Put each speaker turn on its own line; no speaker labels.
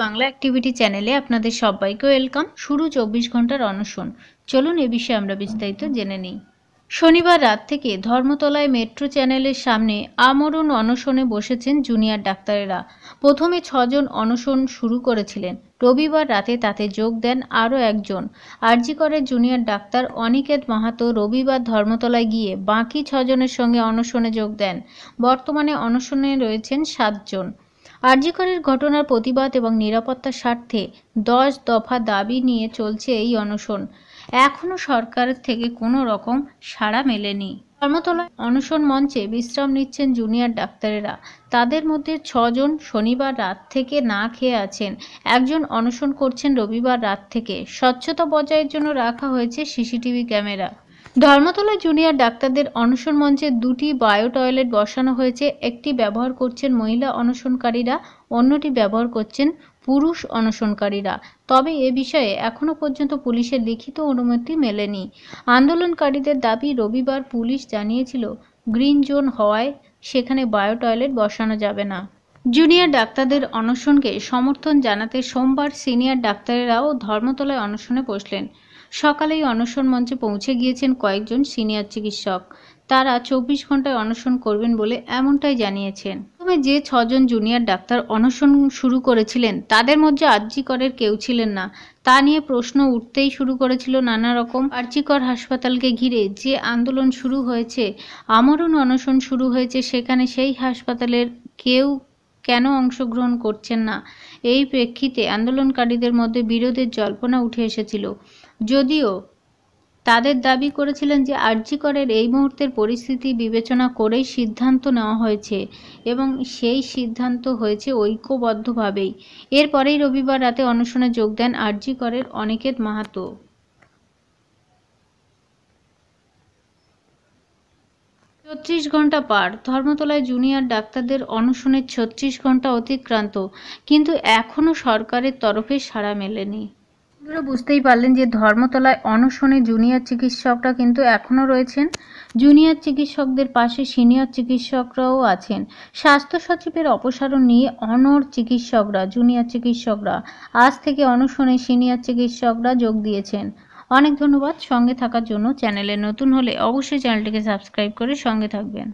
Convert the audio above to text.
Bangla activity চ্যানেলে আপনাদের সবাইকে ওয়েলকাম। শুরু 24 ঘন্টার অনশন। চলুন এ বিষয়ে আমরা বিস্তারিত জেনে নিই। শনিবার রাত থেকে ধর্মতলায় মেট্রো চ্যানেলের সামনে আমরণ অনশনে বসেছেন জুনিয়র ডাক্তারেরা। প্রথমে 6 জন অনশন শুরু করেছিলেন। রবিবার রাতে তাতে যোগ দেন আরও একজন। আরজিকরের জুনিয়র ডাক্তার অনিকেত মাহাতো রবিবার ধর্মতলায় গিয়ে বাকি 6 জনের সঙ্গে অনশনে যোগ দেন। বর্তমানে অনশনে রয়েছেন 7 জন। আরজিকরের ঘটনার প্রতিবাদ এবং নিরাপত্তার স্বার্থে 10 দফা দাবি নিয়ে চলছে এই অনশন। এখনও সরকারের থেকে কোনো রকম সাড়া মেলেনি। ধর্মতলায় অনশন মঞ্চে বিশ্রাম নিচ্ছেন জুনিয়র ডাক্তারেরা। তাদের মধ্যে 6 জন শনিবার রাত থেকে না খেয়ে আছেন। একজন অনশন করছেন রবিবার রাত থেকে। স্বচ্ছতা বজায়ের জন্য রাখা হয়েছে সিসিটিভি ক্যামেরা। ধর্মতলায় জুনিয়র ডাক্তারদের অনশন মঞ্চে 2টি বায়ো টয়লেট বসানো হয়েছে। একটি ব্যবহার করছেন মহিলা অনশনকারীরা, অন্যটি ব্যবহার করছেন পুরুষ অনশনকারীরা। তবে এ বিষয়ে এখনও পর্যন্ত পুলিশের লিখিত অনুমতি মেলেনি। আন্দোলনকারীদের দাবি, রবিবার পুলিশ জানিয়েছিল গ্রিন জোন হওয়ায় সেখানে বায়ো টয়লেট বসানো যাবে না। জুনিয়র ডাক্তারদের অনশনকে সমর্থন জানাতে সোমবার সিনিয়র ডাক্তারেরাও ধর্মতলায় অনশনে বসলেন। সকালেই অনশন মঞ্চে পৌঁছে গিয়েছেন কয়েকজন সিনিয়র চিকিৎসক। তারা 24 ঘন্টায় অনশন করবেন বলে এমনটাই জানিয়েছেন। প্রথমে যে 6 জন জুনিয়র ডাক্তার অনশন শুরু করেছিলেন তাদের মধ্যে আরজিকরের কেউ ছিলেন না। তা নিয়ে প্রশ্ন উঠতেই শুরু করেছিল নানা রকম। আরজিকর হাসপাতালকে ঘিরে যে আন্দোলন শুরু হয়েছে, আমরণ অনশন শুরু হয়েছে, সেখানে সেই হাসপাতালের কেউ কেন অংশগ্রহণ করছেন না? এই প্রেক্ষিতে আন্দোলনকারীদের মধ্যে বিরোধের জল্পনা উঠে এসেছিল। যদিও তাদের দাবি করেছিলেন যে আরজিকরের এই মুহূর্তের পরিস্থিতি বিবেচনা করেই সিদ্ধান্ত নেওয়া হয়েছে এবং সেই সিদ্ধান্ত হয়েছে ঐক্যবদ্ধভাবেই। এরপরেই রবিবার রাতে অনশনে যোগ দেন আরজিকরের অনিকেত মাহাতো। 36 ঘন্টা পার। ধর্মতলায় জুনিয়র ডাক্তারদের অনশনের 36 ঘন্টা অতিক্রান্ত, কিন্তু এখনও সরকারের তরফে সাড়া মেলেনি। আপনারা বুঝতেই পারলেন যে ধর্মতলায় অনশনে জুনিয়র চিকিৎসকরা কিন্তু এখনও রয়েছেন। জুনিয়র চিকিৎসকদের পাশে সিনিয়র চিকিৎসকরাও আছেন। স্বাস্থ্য সচিবের অপসারণ নিয়ে অনড় চিকিৎসকরা, জুনিয়র চিকিৎসকরা। আজ থেকে অনশনে সিনিয়র চিকিৎসকরা যোগ দিয়েছেন। অনেক ধন্যবাদ সঙ্গে থাকার জন্য। চ্যানেলে নতুন হলে অবশ্যই চ্যানেলটিকে সাবস্ক্রাইব করে সঙ্গে থাকবেন।